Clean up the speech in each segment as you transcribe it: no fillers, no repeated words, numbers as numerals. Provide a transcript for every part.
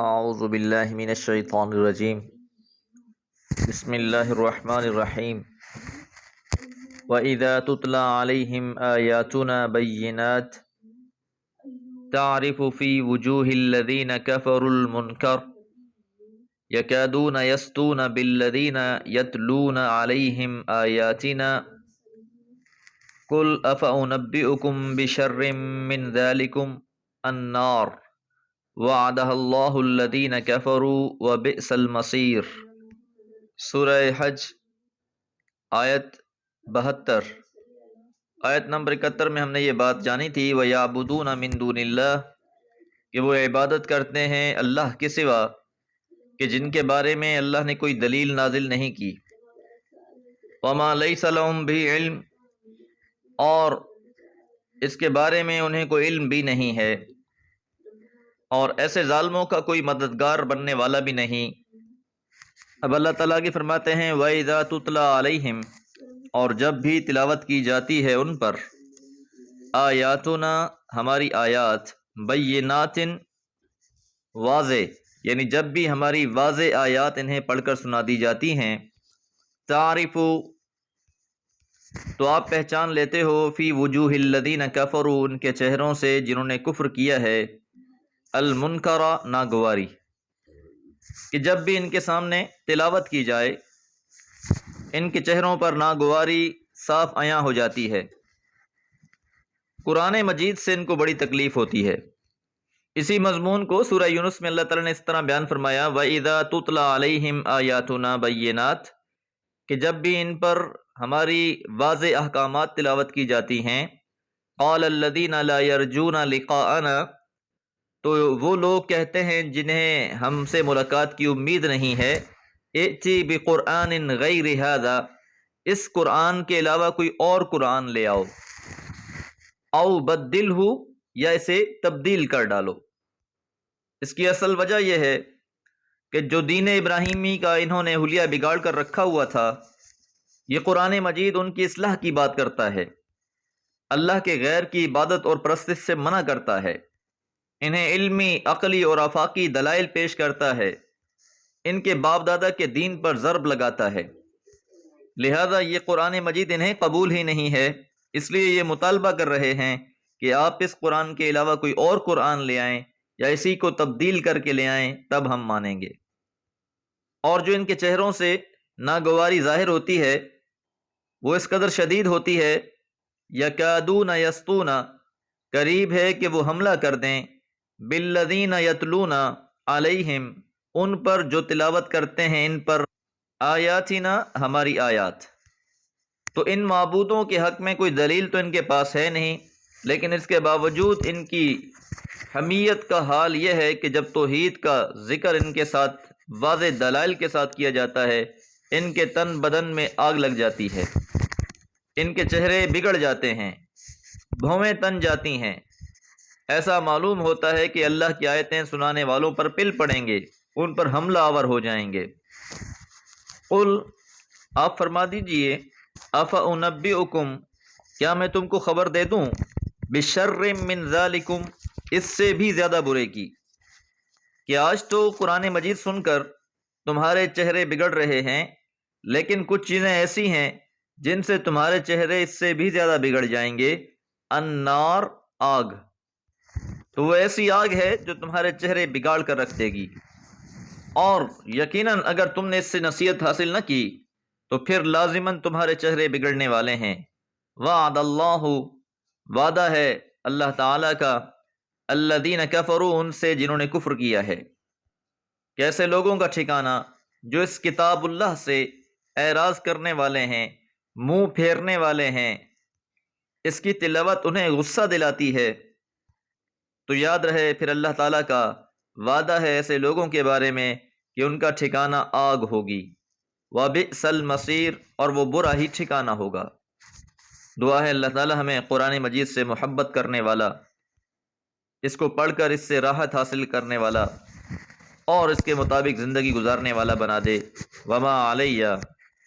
اعوذ باللہ من الشیطان الرجیم بسم اللہ الرحمن الرحیم وَإِذَا تُتْلَى عَلَيْهِمْ آيَاتُنَا بَيِّنَاتٍ تَعْرِفُ فِي وُجُوهِ الَّذِينَ كَفَرُوا الْمُنكَرَ يَكَادُونَ يَسْطُونَ بِالَّذِينَ يَتْلُونَ عَلَيْهِمْ آيَاتِنَا قُلْ أَفَأُنَبِّئُكُمْ بِشَرٍّ مِّن ذَلِكُمْ النَّارُ وَعَدَهَا اللَّهُ الَّذِينَ كَفَرُوا وَبِئْسَ الْمَصِيرُ۔ سورہ حج آیت 72۔ آیت نمبر 71 میں ہم نے یہ بات جانی تھی وَيَعْبُدُونَ مِن دُونِ اللَّهِ کہ وہ عبادت کرتے ہیں اللہ کے سوا کہ جن کے بارے میں اللہ نے کوئی دلیل نازل نہیں کی۔ وَمَا لَيْسَ لَهُم بِهِ عِلْمٌ اور اس کے بارے میں انہیں کوئی علم بھی نہیں ہے، اور ایسے ظالموں کا کوئی مددگار بننے والا بھی نہیں۔ اب اللہ تعالیٰ کی فرماتے ہیں وَإِذَا تُتْلَى عَلَيْهِمْ اور جب بھی تلاوت کی جاتی ہے ان پر آیاتنا ہماری آیات بینات واضح، یعنی جب بھی ہماری واضح آیات انہیں پڑھ کر سنا دی جاتی ہیں، تعرف تو آپ پہچان لیتے ہو فی وجوہ الذین کفروا ان کے چہروں سے جنہوں نے کفر کیا ہے، المنکر ناگواری، کہ جب بھی ان کے سامنے تلاوت کی جائے ان کے چہروں پر ناگواری صاف عیاں ہو جاتی ہے۔ قرآن مجید سے ان کو بڑی تکلیف ہوتی ہے۔ اسی مضمون کو سورہ یونس میں اللہ تعالیٰ نے اس طرح بیان فرمایا وَإِذَا تُتْلَى عَلَيْهِمْ آيَاتُنَا بَيِّنَاتٍ کہ جب بھی ان پر ہماری واضح احکامات تلاوت کی جاتی ہیں، قَالَ الَّذِينَ لَا يَرْجُونَ لِقَاءَنَا تو وہ لوگ کہتے ہیں جنہیں ہم سے ملاقات کی امید نہیں ہے، ائتی بقرآن غیر ھذا اس قرآن کے علاوہ کوئی اور قرآن لے آؤ، او بدلہ یا اسے تبدیل کر ڈالو۔ اس کی اصل وجہ یہ ہے کہ جو دین ابراہیمی کا انہوں نے حلیہ بگاڑ کر رکھا ہوا تھا، یہ قرآن مجید ان کی اصلاح کی بات کرتا ہے، اللہ کے غیر کی عبادت اور پرستش سے منع کرتا ہے، انہیں علمی، عقلی اور آفاقی دلائل پیش کرتا ہے، ان کے باپ دادا کے دین پر ضرب لگاتا ہے، لہذا یہ قرآن مجید انہیں قبول ہی نہیں ہے، اس لیے یہ مطالبہ کر رہے ہیں کہ آپ اس قرآن کے علاوہ کوئی اور قرآن لے آئیں یا اسی کو تبدیل کر کے لے آئیں، تب ہم مانیں گے۔ اور جو ان کے چہروں سے ناگواری ظاہر ہوتی ہے وہ اس قدر شدید ہوتی ہے، یکادون یسطون قریب ہے کہ وہ حملہ کر دیں، بالذین یتلون علیہم ان پر جو تلاوت کرتے ہیں ان پر، آیاتنا ہماری آیات۔ تو ان معبودوں کے حق میں کوئی دلیل تو ان کے پاس ہے نہیں، لیکن اس کے باوجود ان کی حمیت کا حال یہ ہے کہ جب توحید کا ذکر ان کے ساتھ واضح دلائل کے ساتھ کیا جاتا ہے، ان کے تن بدن میں آگ لگ جاتی ہے، ان کے چہرے بگڑ جاتے ہیں، بھویں تن جاتی ہیں، ایسا معلوم ہوتا ہے کہ اللہ کی آیتیں سنانے والوں پر پل پڑیں گے، ان پر حملہ آور ہو جائیں گے۔ قل آپ فرما دیجئے افأنبئکم کیا میں تم کو خبر دے دوں بشر من ذالکم اس سے بھی زیادہ برے کی، کہ آج تو قرآن مجید سن کر تمہارے چہرے بگڑ رہے ہیں، لیکن کچھ چیزیں ایسی ہیں جن سے تمہارے چہرے اس سے بھی زیادہ بگڑ جائیں گے، النار آگ، تو وہ ایسی آگ ہے جو تمہارے چہرے بگاڑ کر رکھ دے گی، اور یقیناً اگر تم نے اس سے نصیحت حاصل نہ کی تو پھر لازماً تمہارے چہرے بگڑنے والے ہیں۔ وعد اللہ وعدہ ہے اللہ تعالیٰ کا، الذین کفروا ان سے جنہوں نے کفر کیا ہے۔ کیسے لوگوں کا ٹھکانہ جو اس کتاب اللہ سے اعراض کرنے والے ہیں، منہ پھیرنے والے ہیں، اس کی تلاوت انہیں غصہ دلاتی ہے، تو یاد رہے پھر اللہ تعالیٰ کا وعدہ ہے ایسے لوگوں کے بارے میں کہ ان کا ٹھکانہ آگ ہوگی، وَبِئْسَ الْمَصِيرُ اور وہ برا ہی ٹھکانہ ہوگا۔ دعا ہے اللہ تعالیٰ ہمیں قرآن مجید سے محبت کرنے والا، اس کو پڑھ کر اس سے راحت حاصل کرنے والا اور اس کے مطابق زندگی گزارنے والا بنا دے۔ وَمَا عَلَيَّ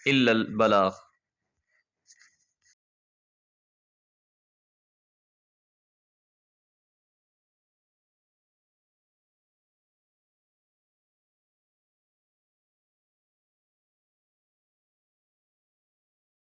إِلَّا الْبَلَاغُ۔